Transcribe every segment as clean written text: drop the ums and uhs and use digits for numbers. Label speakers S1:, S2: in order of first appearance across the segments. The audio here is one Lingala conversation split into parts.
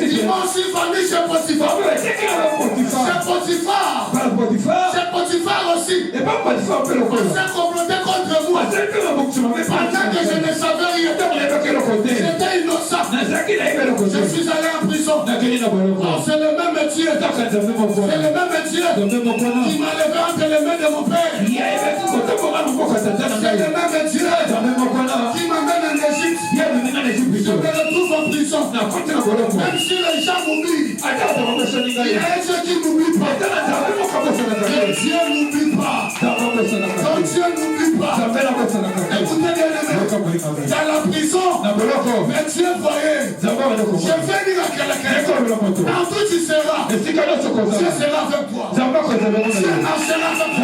S1: Ils m'ont aussi vendu chez Potiphar. Chez Potiphar aussi. On s'est comploté contre moi. Pendant que je ne savais rien. J'étais innocent. Je suis allé en prison. C'est le même Dieu. C'est le même Dieu qui m'a levé entre les mains de mon père. C'est le même Dieu qui m'amène en Égypte. Je me retrouve en prison. Même si les gens m'oublient, il y a un Dieu qui n'oublie pas. Et Dieu n'oublie pas. Donc Dieu n'oublie pas. Écoutez bien les mecs, dans la prison, mais Dieu voyait. Je vais dire à quelqu'un, partout tu seras, Dieu sera avec toi. Dieu marchera avec toi.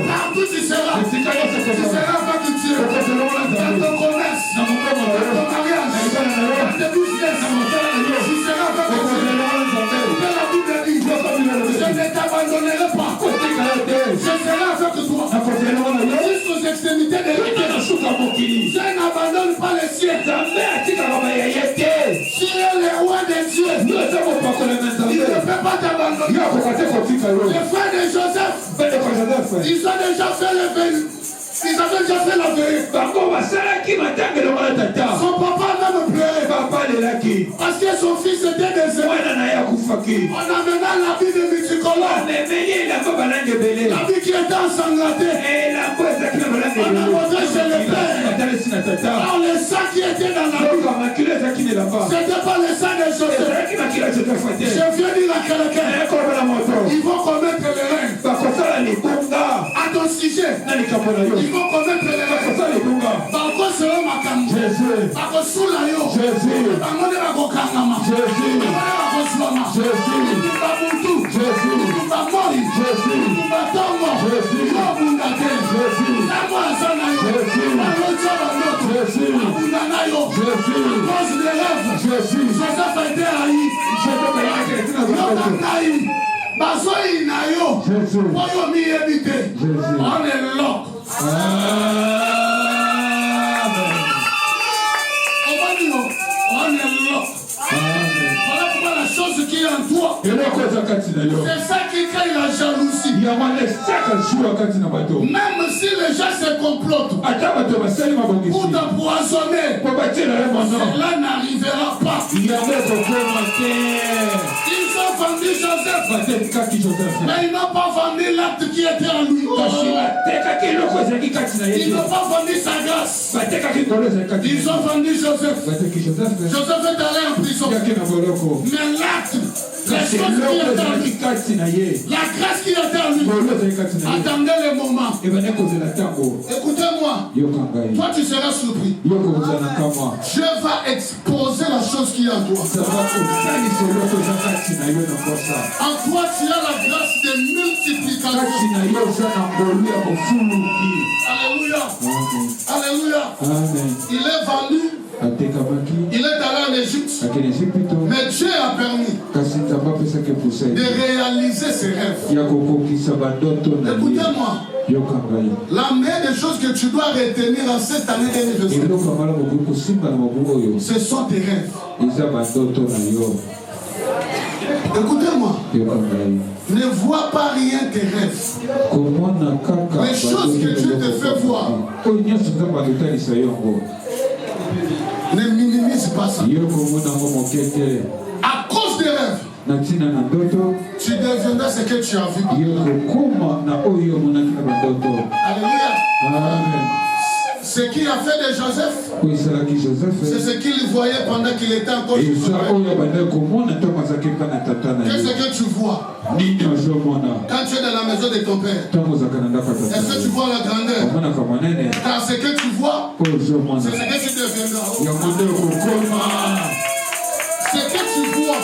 S1: Partout tu seras, tu seras avec Dieu. Dans ton commerce, dans ton mariage, dans tes business, tu seras avec Dieu. La Bible dit, je ne t'abandonnerai pas. Je serai avec toi. Jusqu'aux extrémités de la terre. Je n'abandonne pas les cieux. Tu es le roi des cieux. Il ne peut pas t'abandonner. Les frères de Joseph, ils ont déjà fait le vœu. Ils avaient déjà fait la veille. Son papa même pleurait. Parce que son fils était décédé. On amena la vie de multicolore. La vie qui était ensanglantée. On a montré chez le père. Alors le sang qui était dans la vie, c'était pas le sang de Joseph. Je viens dire à quelqu'un, ils vont commettre l'erreur. À ton sujet, ils vont commettre l'erreur. Bako sera makambo. Bako sula yo. Bango de bako kangama. Bango de bako suama. Babutu. Bamoi. Batongo. Babundate. Namo asana yo. Bango chaba yo. Abundana yo. Cause de rêve. Joseph a été haï. Yokanai. Basoyi na yo. Oyo mi ebite. On est lock. Voilà pourquoi la chose qui est en toi, c'est ça qui crée la jalousie. Même si les gens se complotent pour t'empoisonner, cela n'arrivera pas. Ils ont vendu Joseph, mais ils n'ont pas vendu l'acte qui était en lui. Ils n'ont pas vendu sa grâce. Ils ont vendu Joseph. Joseph est allé en prison. Mais l'acte, la chose qui est en lui, la grâce qui est en lui, attendez le moment. Écoutez-moi, toi tu seras surpris. Je vais exposer la chose qui est en toi. En toi tu as la grâce de multiplication. Alléluia. Alléluia. Il est vendu. Il est allé en Égypte. Mais Dieu a permis de réaliser ses rêves. Écoutez-moi. La meilleure des choses que tu dois retenir en cette année d'anniversaire, ce sont tes rêves. Écoutez-moi. Ne vois pas rien tes rêves. Les choses que Dieu te fait voir, ne minimise pas ça. À cause des rêves, tu deviendras ce que tu as vu. Alléluia. Amen. Ce qu'il a fait de Joseph, c'est ce qu'il voyait pendant qu'il était encore chez son père. Qu'est-ce que tu vois quand tu es dans la maison de ton père? Est-ce que tu vois la grandeur? Car ce que tu vois, c'est ce que tu deviendras. Ce que tu vois,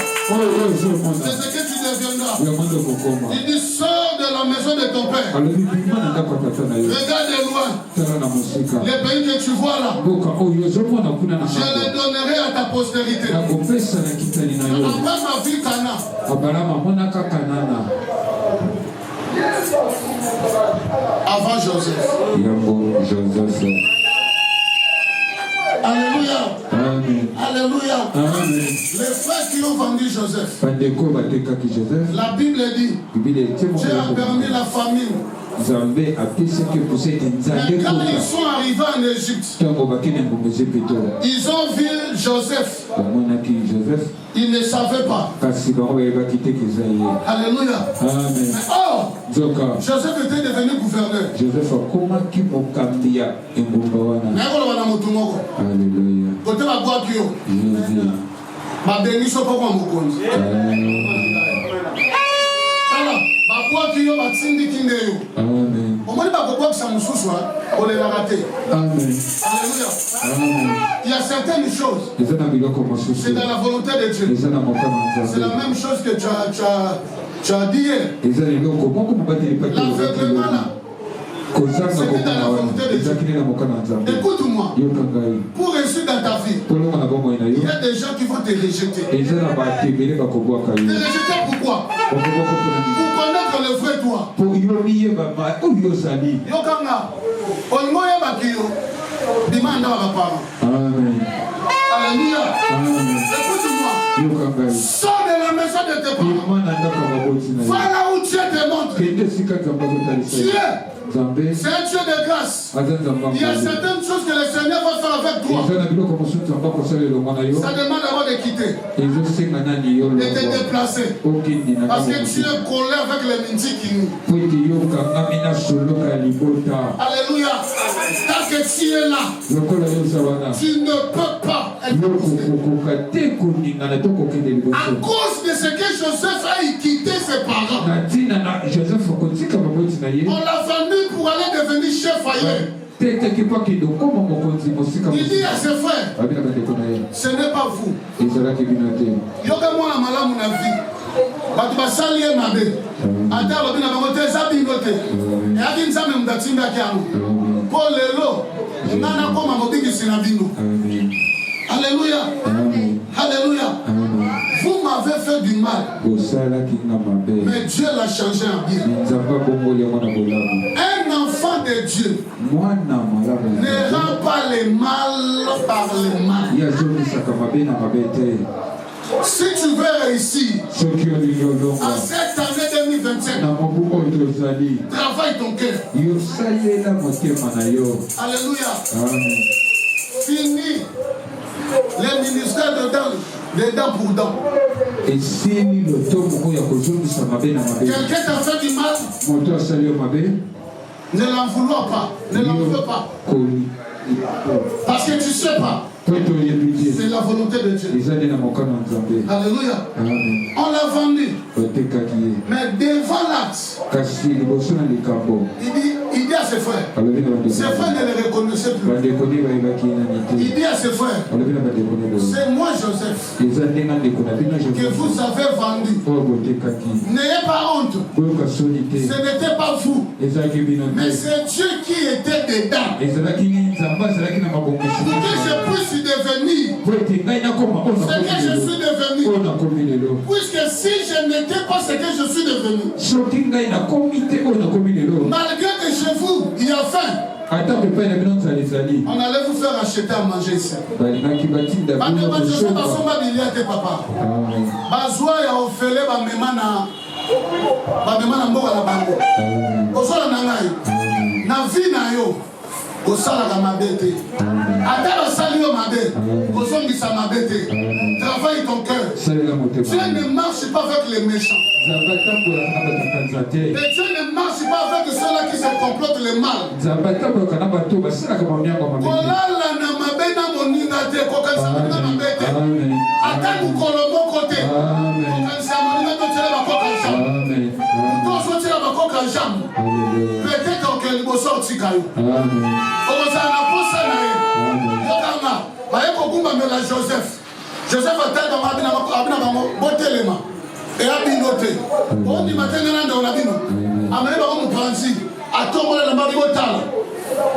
S1: c'est ce que tu deviendras. Il dit, sors de la maison de ton père. Regarde de loin. Les pays que tu vois là, je les donnerai à ta postérité. Avant ma vie, Cana. Joseph. Alléluia.
S2: Amen.
S1: Alléluia.
S2: Amen.
S1: Les frères qui ont vendu Joseph. La
S2: Bible
S1: dit, Dieu a permis la famine. Mais quand ils sont arrivés en Égypte, ils ont vu Joseph. Ils ne savaient pas. Alléluia.
S2: Amen.
S1: Oh, Joseph était devenu gouverneur.
S2: Alléluia.
S1: Côté ma boîte, ma bénition pour moi, mon compte.
S2: Amen. Amen.
S1: Il y a certaines choses. C'est dans la volonté de Dieu. C'est la même chose que tu as dit hier. L'aveuglement là. C'était dans la volonté de Dieu. Écoute-moi. Pour réussir dans ta vie, il y a des gens qui vont te rejeter. Te rejeter pourquoi? Pour connaître le vrai toi.
S2: Amen.
S1: Alléluia. Écoute-moi. Sors de la maison de tes parents. Va là où Dieu te montre. Dieu. C'est un Dieu de grâce. Il y a certaines choses que le Seigneur va faire avec toi. Ça demande d'abord de quitter. Et de te déplacer. Parce que tu es collé avec les Mindikini. Alléluia. Tant que tu es là, tu ne peux pas être poussé. À cause de ce que Joseph a quitté ses parents, on l'a vendu pour aller devenir chef ailleurs. Il dit à ses frères, ce n'est pas vous. Yoga moi la malamu na vie. Batu basali ye mabe. Ata lobi na bango te zabi ngote. E aki nzame mdatimba kiamu. Po lelo nana koma mobiki sinabino. Alléluia. Alléluia. Vous m'avez fait du mal. Mais Dieu l'a changé en bien. Un enfant de Dieu ne rend pas le mal par le mal. Si tu veux réussir en cette année 2025, travaille ton cœur. Alléluia. Fini les ministères de dents pour dents. Quelqu'un t'a fait du mal, ne l'en vouloir pas, ne l'en veux pas. Parce que tu ne sais pas. C'est la volonté de Dieu. Alléluia. On l'a vendu. Mais devant l'acte, il dit à ses frères. Ses frères ne le reconnaissaient plus. Il dit à ses frères, c'est moi Joseph que vous avez vendu. N'ayez pas honte. Ce n'était pas vous. Mais c'est Dieu qui était dedans. Pour que je puisse devenir ce que je suis devenu. Puisque si je n'étais pas ce que je suis devenu, malgré que chez vous il y a faim, on allait vous faire acheter à manger ici. Travaille ton cœur. Dieu ne marche pas avec les méchants. Mais Dieu ne marche pas avec ceux-là qui se complotent le mal. Peut-être que le beau sort Joseph. Joseph a tel dans ma botelema. Et a binoté. On dit maintenant dans la bino. Amène mon pranzi. A tomber la mabotala.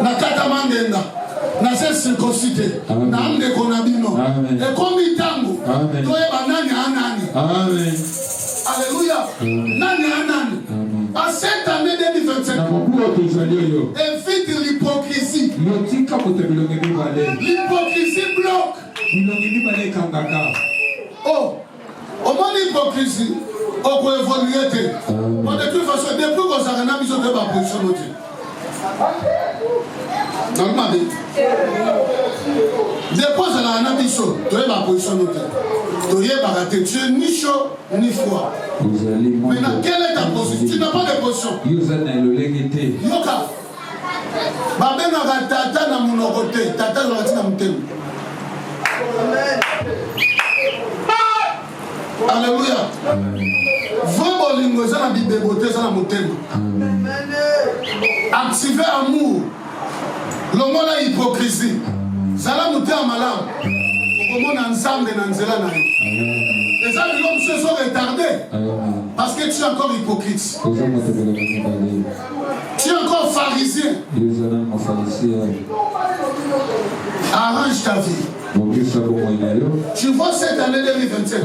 S1: Na kata mangenda. Na se circoncité. Na amne konabino. Et comme itango. Toye banani anani.
S2: Amen.
S1: Alléluia. Nani anani. À cette année 2025, évite l'hypocrisie. L'hypocrisie bloque. Oh, au moins l'hypocrisie, on peut évoluer. De toute façon, depuis qu'on s'arrête, on a besoin de ma position. Depuis qu'on s'arrête, on a besoin de ma position. Tu es ni chaud ni froid. Maintenant, quelle est ta position? Tu n'as pas de position. Yoka. Tata na munokote, tata na mutemu. Alléluia. Vraiment bolingo ça na bibéboté ça na mutemu. Activer amour. L'homme la hypocrisie. Zala mutema malamu. Comment ensemble dans nzela na yo. Les hommes se sont retardés parce que tu es encore hypocrite. Tu es encore pharisien. Arrange ta vie. Tu vois cette année 2027.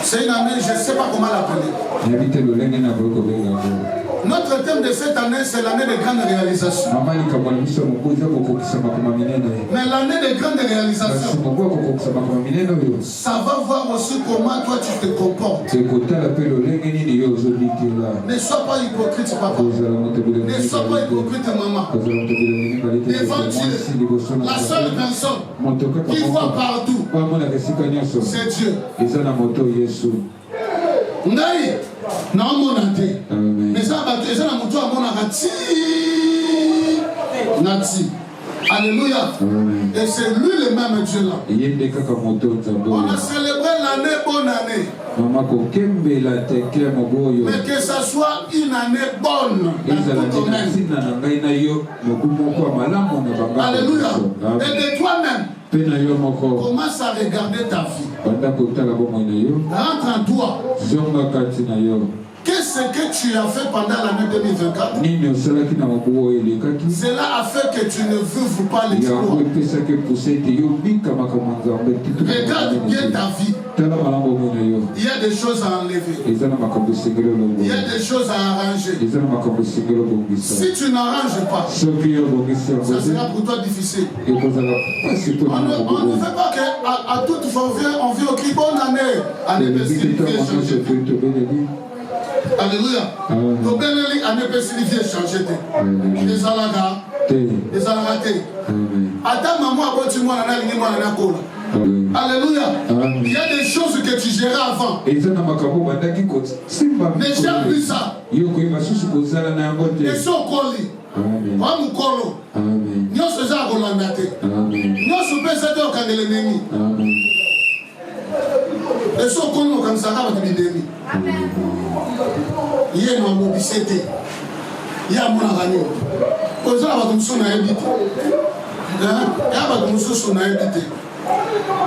S1: C'est une année, je ne sais pas comment l'appeler. Notre thème de cette année, c'est l'année de grande réalisation. Mais l'année de grande réalisation, ça va voir aussi comment toi tu te comportes. Ne sois pas hypocrite, papa. Ne sois pas hypocrite, maman. Devant Dieu, la seule personne qui voit partout, c'est Dieu. Ngai, non mon ante. Mais ça va te ça na mutu amona kati. Nati. Alléluia. Et c'est lui le même Dieu là. On a célébré l'année bonne année. Mais que ça soit une année bonne dans tout domaine. Alléluia. Et de toi-même, commence à regarder ta vie. Rentre en toi. Qu'est-ce que tu as fait pendant l'année 2024? Cela a fait que tu ne veuves pas l'exploit. Regarde bien ta vie. Il y a des choses à enlever. Il y a des choses à arranger. Si tu n'arranges pas, ça sera pour toi difficile. On ne fait pas qu'à toute fois on vient au cri bonne année. Année Alléluia. Donc, bien, année pessimiste changer. Les alagas. Les alagatés. Attends, maman, alléluia. Il y a des choses que tu gérais avant. Ne gère plus ça. Et so koli. Wa mukolo. Nyoso za kolandate. Nyoso pesa to kangele nemi. Et so koli comme ça va te bidemi. Il y a une mobilité. Il y a mon agneau. Aux gens va comme ça na habité. Il y a pas comme ça na habité.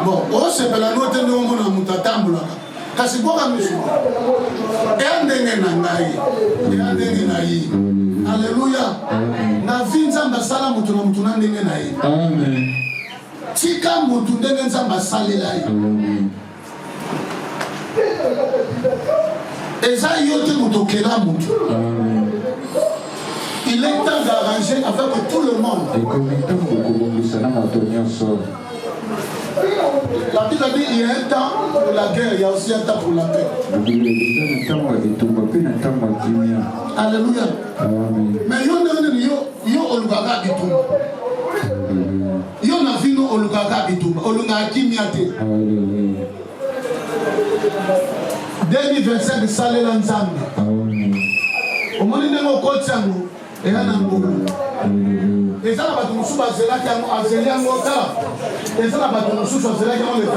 S1: Bon, on se peut la note de mon amutatambula. Kasi boka misu. Endenge na ngai. Endenge na yi. Alléluia. Na vinza mbasala mutu na mutu na ndenge na yi. Amen. Tika mutu ndenge nzamba salela yi. Amen. Eza yote mutokela mutu. Amen. Il est temps d'arranger avec tout le monde. La Bible dit qu'il y a un temps pour la guerre, il y a aussi un temps pour la paix. Alléluia. Mais yo olugaga bitumba. Yo na vino olugaga bitumba. Olunga kimiate. 2025 salela nzambe. Omoni nengo kotsango eyana ngulu. Ezala bato mususu bazelaki yango azeli yango kala. Ezala bato mususu bazelaki yango le 28.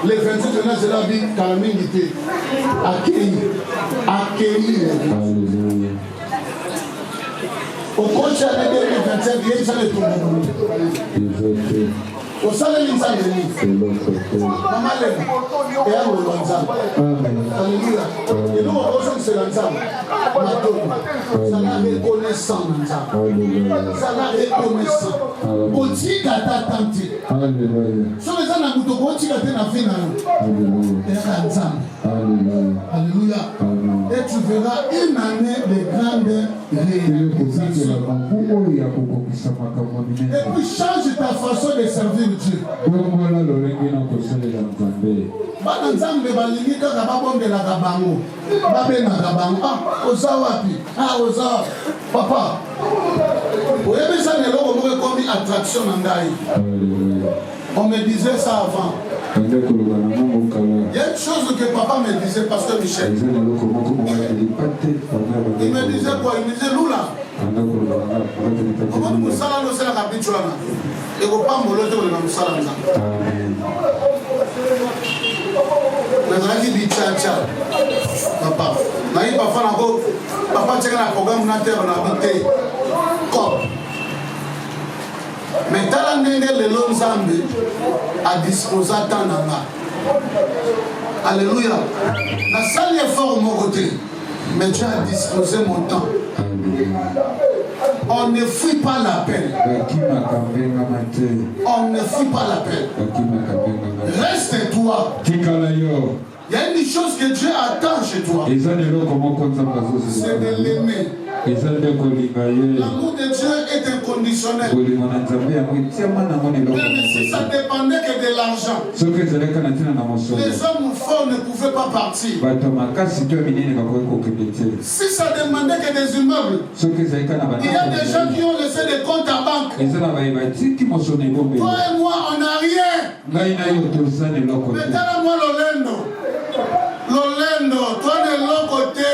S1: Le 28 na zela bi kala mingi te. Akeli. Au coach à 2025 il y a ça le tout. Au salaire nzambe ni. Mama le. Et à l'onzambe. Alléluia. Et nous, on c'est l'ensemble. Ça l'a reconnaissant l'ensemble. Ça l'a reconnaissant. Oti gata tanti. Alléluia. Sur les ans, nous devons oti gata na fin. Alléluia. Et tu verras une année de grande réalisation. Et puis change ta façon de servir Dieu. Bana nzambe balingi kaka babongelaka bango babengaka bango oza wapi oza papa oyebisa leloko moko ekomi attraction na ngai. On me disait ça avant. Il y a une chose que papa me disait, pasteur Michel. Il me disait quoi? Il me disait Lula. Comment nous allons nous faire la capitule? Et vous pas me le dire, nous allons nous faire. Papa, papa, tu as un programme na terre na habité. Mais dans l'année de l'Onzambe a disposé tant d'anga. Alléluia. La salle est fort au mon côté, mais Dieu a disposé mon temps. On ne fuit pas l'appel. On ne fuit pas l'appel. Reste toi. Il y a une chose que Dieu attend chez toi. C'est de l'aimer. L'amour de Dieu est inconditionnel. Même si ça dépendait que de l'argent, les hommes forts ne pouvaient pas partir. Si ça demandait que des immeubles, il y a des gens qui ont laissé des comptes à banque. Toi et moi, on n'a rien. Mais moi, Lolendo, toi de l'autre côté.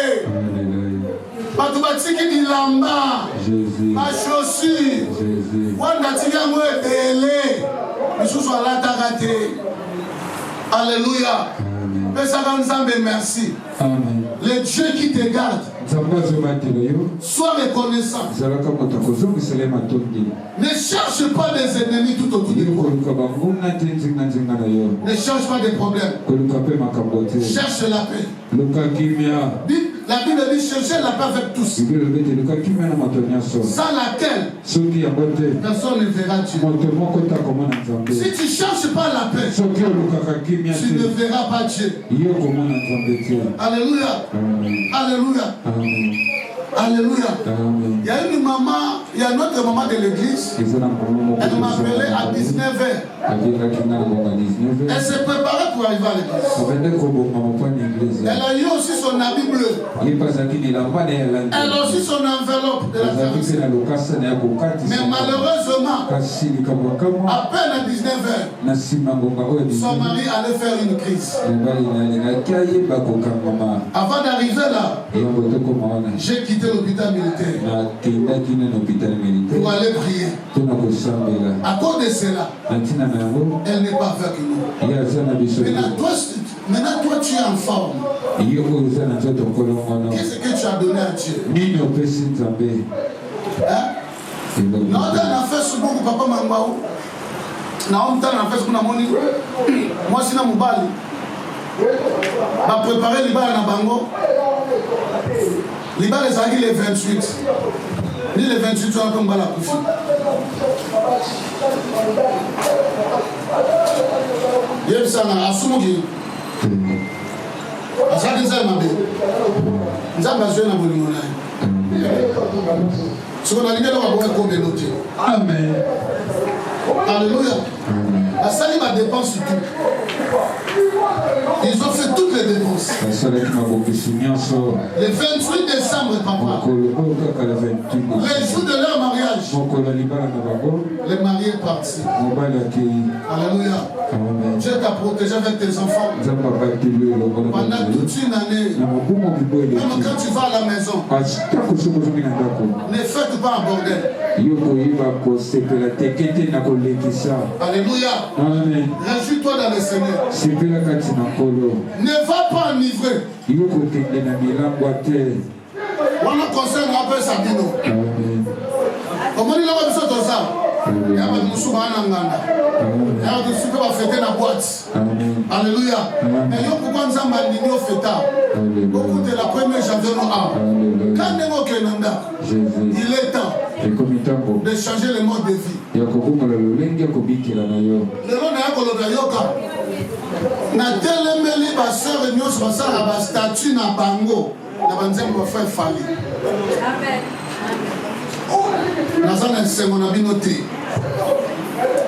S1: Batubatiki di lamba, ma chaussure, wanda tika mwe tele, misusu alatakate. Alléluia. Pesaka nzambe merci. Amen. Le Dieu qui te garde. Sois reconnaissant. Ne cherche pas des ennemis tout autour de toi. Ne cherche pas des problèmes. Cherche la paix. La Bible dit chercher la paix avec tous. Sans laquelle personne ne verra Dieu. Si tu ne cherches pas la paix, tu ne verras pas Dieu. Alléluia. Alléluia. Alléluia. Il y a une maman, il y a notre maman de l'église. Elle m'appelait à 19h. Elle s'est préparée pour arriver à l'église. Elle a eu aussi son habit bleu. Elle a aussi son enveloppe de la service. Mais malheureusement, à peine à 19h, son mari allait faire une crise. Avant d'arriver là, j'ai quitté l'hôpital militaire pour aller prier. À cause de cela, elle n'est pas avec nous. Maintenant, toi, tu es en forme. Qu'est-ce que tu as donné à Dieu? Hein? Non, dans la Facebook, papa Mangbaou. Non, dans la Facebook, moi, c'est mon bal. Va préparer les balles à Bango. Les balles, ça dit les 28. Ni les 28, tu as comme balle à Koufi. Il y a ça, à Soumougi. À chaque fois, ça m'a dit. Nous avons besoin de vous. Ce qu'on a dit, on va voir combien de notes. Amen. Alléluia. La salle m'a dépensé tout. Ils ont fait toutes les dépenses. Le 28 décembre, papa, le jour de leur mariage, les mariés partis. Alléluia. Dieu t'a protégé avec tes enfants pendant toute une année. Même quand tu vas à la maison, ne faites pas un bordel. Alléluia. Réjouis-toi dans le Seigneur. Ne va pas enivrer. On a conseillé un peu Sabino. Comment il a besoin de ça? Il y a des gens qui ont fêté la boîte. Alléluia. Mais pourquoi nous sommes alignés au fêtard? Beaucoup de la première janvier nous quand il est temps de changer le mode de vie. Le nom de Yoka. Na telemeli ba sœur et nyos ba sala ba statue na bango na banzembo ba fa fali. Amen. Na zana nsengo na binote.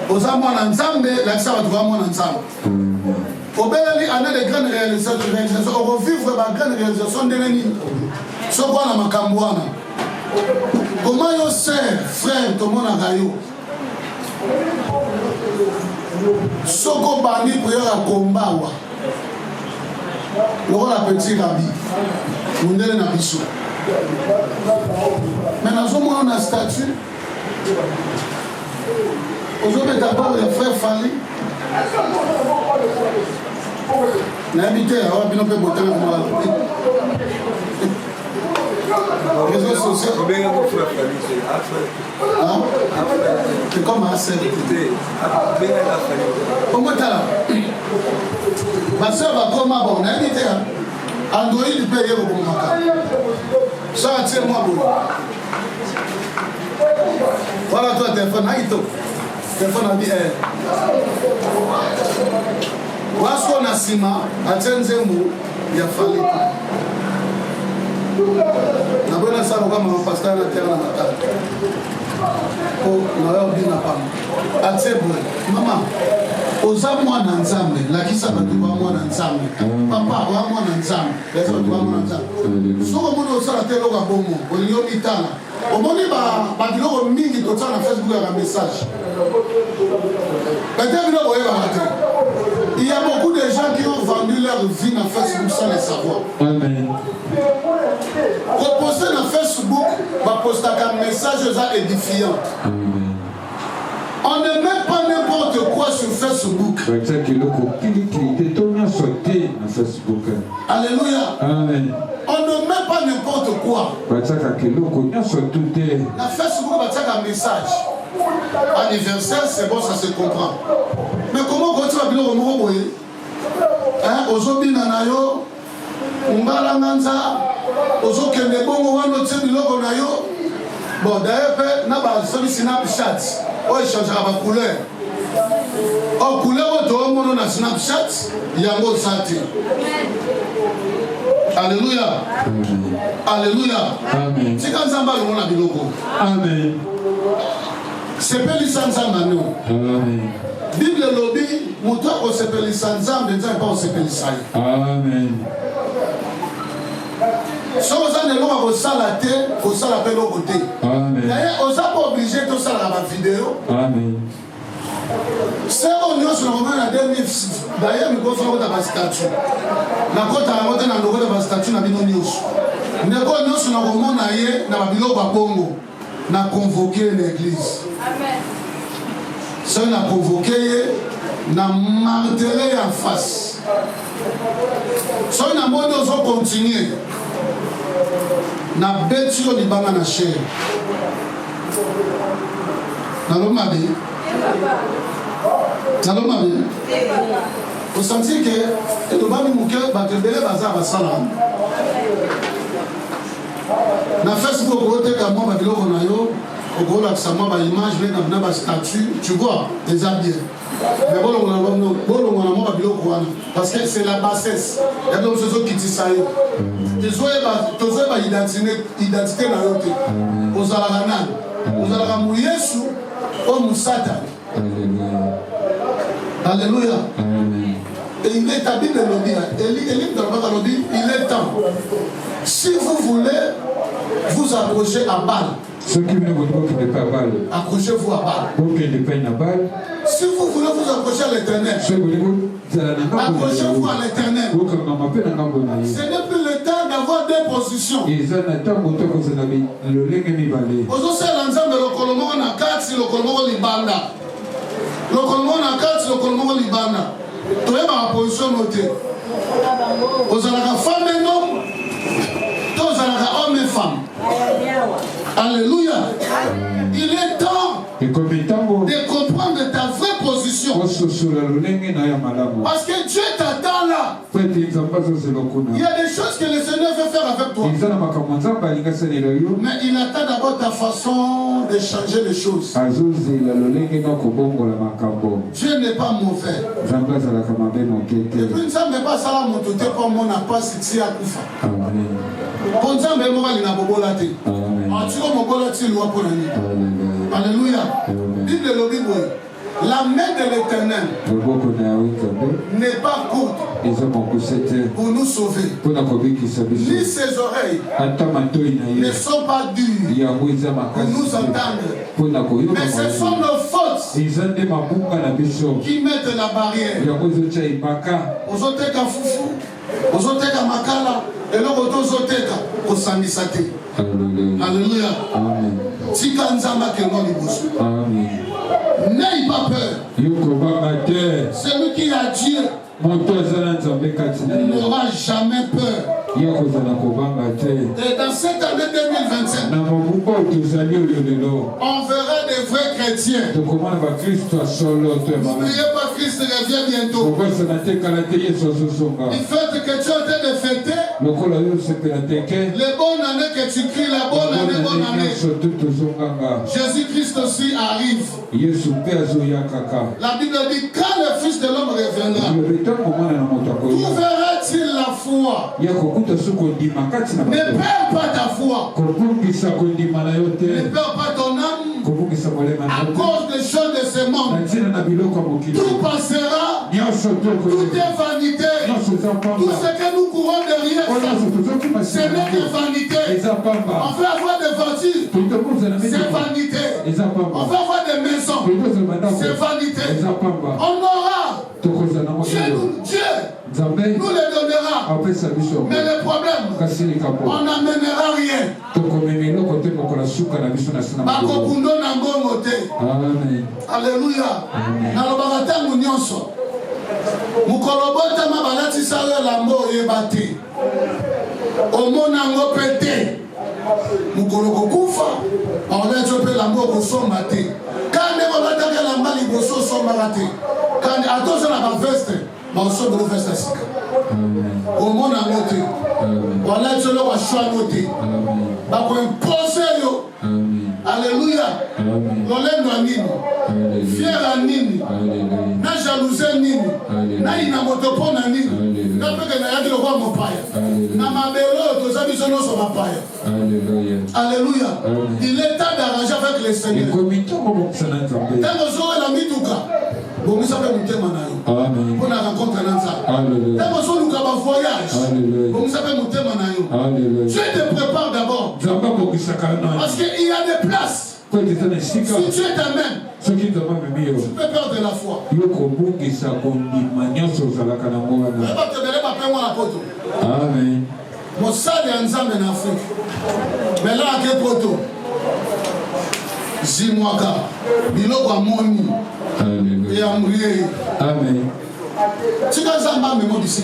S1: Oza mwana nzambe la kisa ba tuwa mwana nzambe. Obeli année de grande réalisation, on revivre ba grande réalisation de nini. Soko na makambo wana. Comment yo sœur, frère, to mona gayo. Soko bani prière à Kombawa. Le rôle à petit rabbi. Mundele na biso. Mais nous avons une statue. Aujourd'hui d'abord le frère Fali. N'habitez à Bino pe botter comme la. Réseaux sociaux.
S3: Combien de frères Fali c'est
S1: hein? C'est comme un seul. Comment t'as là? Ma soeur va comme un bon invité. Android paye au bon matin. Ça attire moi bon. Voilà toi téléphone Aïto. Téléphone a dit Wasko Nasima Atenzembo ya Fali. Na bona sana kama pastor na terre na mata. Oh, na yo bina pam. Atsebo, mama. Oza mwana nzambe, lakisa batu ba mwana nzambe. Papa ba mwana nzambe, lakisa batu ba mwana nzambe. Soko mono osala te loka bomo, oliyo bitala. Omoni ba biloko mingi to tsana Facebook ya message. Peut-être que vous voyez. Il y a beaucoup de gens qui ont vendu leur vie dans Facebook sans le savoir.
S2: Amen.
S1: Pour poster dans Facebook, va poster un message édifiant.
S2: Amen.
S1: On ne met pas n'importe quoi sur Facebook. Alléluia.
S2: Amen.
S1: On ne met pas n'importe quoi.
S2: Dans
S1: Facebook, on va un message. Anniversaire, c'est bon, ça se comprend. Mais comment on continue à dire au monde, aujourd'hui, nanayo, umbala manza, aujourd'hui, kende bongo wano tse biloko na yo. Bon, d'ailleurs, na ba sobi Snapchat, on changera ma couleur. Oh, couleur auto, on a Snapchat, yango sati. Alléluia. Alléluia.
S2: Amen.
S1: C'est quand Zamba le monde a biloko.
S2: Amen.
S1: C'est pas l'issanzamba non.
S2: Amen.
S1: Bible lobby, moutoua on s'appelle l'issanzamba, mais pas on s'appelle l'issaï.
S2: Amen.
S1: Si on a des lois au salaté, au salapé au côté.
S2: Amen.
S1: D'ailleurs, on n'est pas obligé de faire la vidéo.
S2: Amen.
S1: C'est on y a sur le moment la dernière. D'ailleurs, nous avons fait un statut. La côte à la montée, nous avons fait un statut. Nous avons fait sur le moment na babilo babongo. Na convoqué l'église. Amen. Ça n'a convoqué, n'a martelé en face. Ça n'a pas de continuer. N'a bêtu au Liban na chair. N'a l'homme a dit. N'a l'homme a dit. Vous sentez que le bas du mouquet va te béler bazar à salam. Na Facebook, on voit que moi, je vais image, je statue, tu vois, des habits. Mais parce que c'est la bassesse. Il y a des choses qui disent ça. Ils ont une identité dans l'autre. Aux Alaranan, aux Alaramou Yesu, aux Moussata. Alléluia. Et il est habillé de l'Obi. Il est temps. Si vous voulez vous approcher à balle,
S2: ceux qui ne vont pas balle,
S1: accrochez-vous à balle. Si vous voulez vous approcher à l'éternel, accrochez-vous à l'éternel. Ce n'est plus le temps d'avoir deux positions. Aujourd'hui, l'ensemble de l'Okolomo na kati, l'Okolomo libanda. L'Okolomo na kati, l'Okolomo libanda. Tu es dans la position notée. Vous avez la femme et homme. Tous hommes et femmes. Alléluia. Il est temps de comprendre ta vraie position. Parce que Dieu Il y a des choses que le Seigneur veut faire avec toi. Mais il attend d'abord ta façon de changer les choses. Dieu n'est pas mauvais. Et puis ça ne pas ça mon tout comme on n'a pas si à Koufa. Alléluia. Bible le Bible. La main de l'Éternel n'est pas courte pour nous sauver. Ni ses oreilles ne sont pas dures pour nous entendre. Mais ce sont nos fautes qui mettent la barrière. Ozoteka fufu, ozoteka makala, et l'autre ozoteka osamisate. Alléluia. Tika nzamba kengo liboso. N'aie pas peur. Celui qui a Dieu n'aura jamais peur. Et dans cette année 2025, on verra des vrais chrétiens. N'oubliez pas, Christ revient bientôt. Il fait que tu es en train de fêter les bonnes années que tu cries, la bonne année, bonne année. Jésus-Christ aussi arrive. La Bible dit, quand le Fils de l'homme reviendra, trouvera-t-il la foi? Ne perds pas ta foi. Ne perds pas ton âme à cause des choses de ce monde. Tout passera. Tout est vanité. Tout ce que nous courons derrière, ce n'est que vanité. On veut avoir des voitures, c'est vanité. On veut avoir des maisons, c'est vanité. On aura. Dieu nous le donnera. Mais le problème, on n'amènera rien. Alléluia. Mukolobota mabalati sala lambo yebate. Omonango pete. Mukoloko kufa. On a chopé lambo kosomba te. Kande bolata ke lambali boso somba te. Kande attention à ma veste. Ma sombre veste sika. Omonango te. Wala cholo wa shwano te. Ba ko imposer yo. Alléluia. Lolendo nini. Fier à nini. Na jalousie nini. Na inamotopona nini. Na peke na yaki lokwa mopaya. Na mabelo tozabi sono so mopaya. Alléluia. Il est temps d'arranger avec le Seigneur. Tango zo la mituka. Bon ça peut monter manayo. Amen. Pour la rencontre nanza. Alléluia. Tango zo luka ba voyage. Alléluia. Bon ça peut monter manayo. Alléluia. Dieu te prépare d'abord. Parce qu'il y a des places. Si Dieu t'amène, tu peux perdre la foi. Amen. Mon sale est ensemble en Afrique. Mais là, à quel poto? Zimwaka. Biloko amoni. Et amouillé. Amen. Tu as un mémo d'ici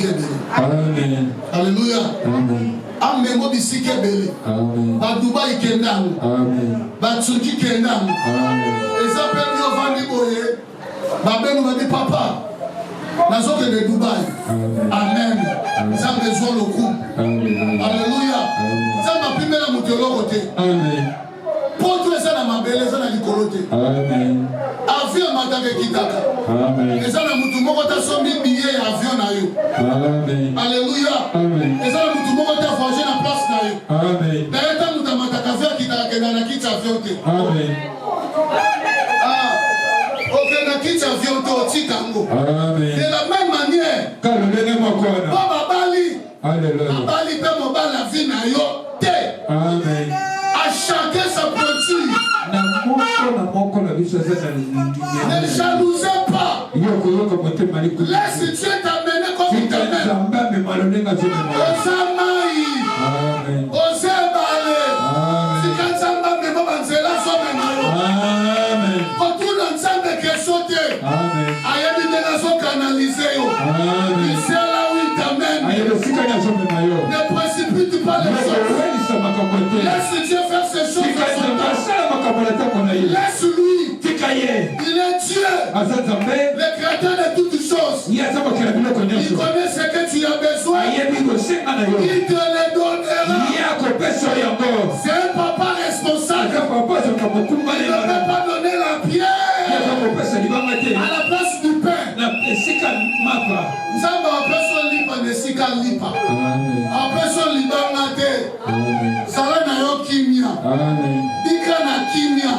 S1: Amen. Alléluia. Amen. Un mémo d'ici Kébélé. Amen. Ba Dubaï Kendam. Amen. Ba Turquie Kendam. Amen. Et ça peut dire Vandi Boye. Ba Ben m'a dit papa. La zone de Dubaï. Amen. Ça me besoin le coup. Alléluia. Ça m'a primé la moutelo côté. Amen. Pour tout ça dans ma belle, ça dans l'icoloté. Amen. Avion matake kitaka. Amen. Et ça dans mutu moko ta sombi billet avion na yo. Amen. Alléluia. Amen. Et ça dans mutu moko ta voyager na place na yo. Amen. D'ailleurs ta mutu mataka avion kitaka na kitaka avion te. Amen. Ah. OK na kitaka avion te otikango. Amen. De la même manière. Kalolenge mokona. Baba bali. Alléluia. Bali pe mo ba la vie na yo te. Amen. À chacun sa pointure. Ne jalousez pas. Laisse Dieu t'amener comme il t'amène. Osamaï. Osebale. Si quand ça m'a mis mon banzela, ça m'a mis. Amen. Quand tout l'ensemble est sauté. Amen. Aïe, il est canalisé. Il sait là où il t'amène. Ne précipite pas les choses. Laisse Dieu faire ses choses. Laisse-lui. Il est Dieu. Le créateur de toutes choses. Il connaît ce que tu as besoin. Il te les donnera. C'est un papa responsable. Il ne peut pas donner la pierre à la place du pain. Nous avons appelé son lipa de Sika lipa. Appelé son lipa mate. Sala na yo kimia. Dika na kimia.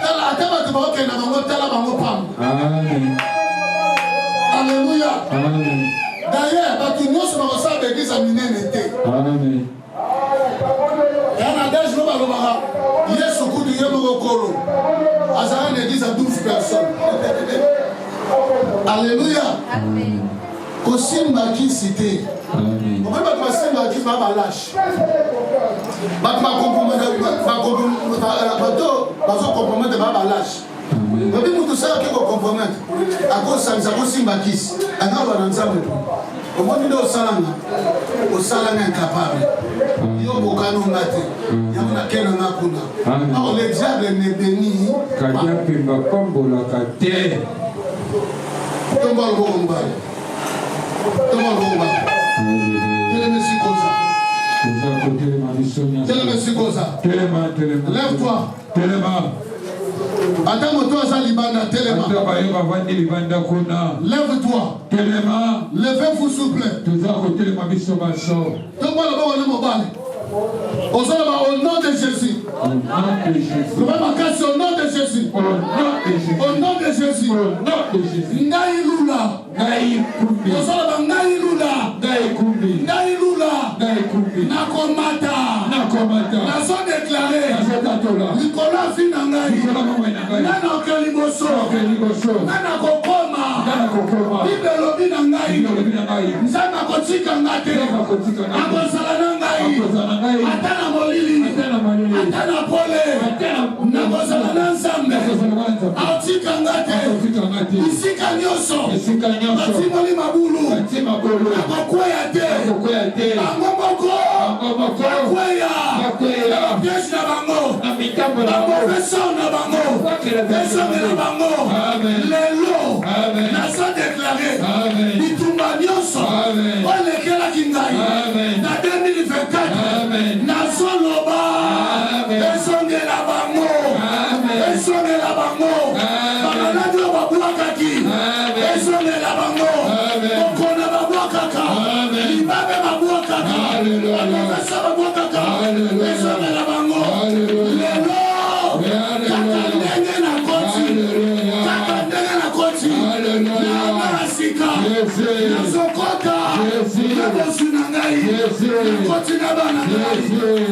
S1: Tala ataba te baoke na bango tala bango pam. Alléluia. D'ailleurs, batu nyonso na kosala église ya minene te. Yana deje no balobaka Yesu kutu ye moko kolo. Azala na église à 12 personnes. Alléluia. Kosimba ki cité. On peut pas kosimba ki ba lâche. Ba compromettre ba lâche. Babi mutu sala ke ko compromettre. Akosa bisa kosimba ki. Anga ba nzambe. Omoni ndo osalanga incapable. Yo bokano ngate. Yamuna kena makuna. Alors le diable ne bénit.
S2: Kaya pimba kombo la kate.
S1: Tomba le bomba. Lève-toi. Attends, toi, ça libanda, téléma. Lève-toi. Levez-vous, s'il vous plaît. Tomba le bomba. Au nom de Jésus. Au nom de Jésus. Au nom de Jésus. Au nom de Jésus. Naïlula. Naïlula. Nakomata. Naso déclaré. Nicolas Finangaï. Nana Kelimoso. Nana Kokoma. Bibelobi Nangaï. Nzama Kotika Ngate. Akosala Nangaï. Atana molili, atana pole, nakozala na nzambe, aotika ngate, isika nyoso, batimoli mabulu, akokweya te, bango moko, bakweya, piège na bango, bamofeso na bango, esonge na bango, lelo, naso déclaré, bitumba nyoso, olekelaki ngai, na 2024, nasoloba, esonge na bango, esonge na bango, bakaladi babwakaki, esonge na bango, kokona babwakaka, libabe babwakaka, bakofesa babwakaka, esonge na bango, lelo, kaka ndenge na koti, na sika, nazokota, nabosu na ngai, nakoti na bana ngai,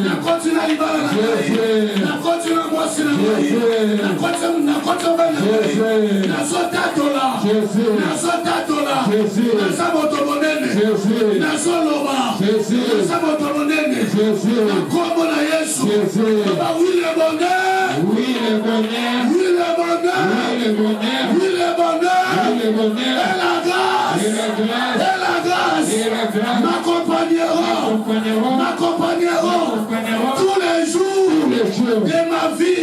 S1: nakoti na libala na ngai, nakoti na mwasi na ngai, nakoti na bana ngai, nazotatola, naza moto monene, nazoloba, naza moto monene, nakombo na Yesu, ba oui le bonheur, oui le bonheur, oui le bonheur, oui le bonheur, oui le bonheur, oui le bonheur, et la grâce, et la grâce, m'accompagneront tous les jours de ma vie.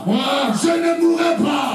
S1: Moi, je ne mourrai pas.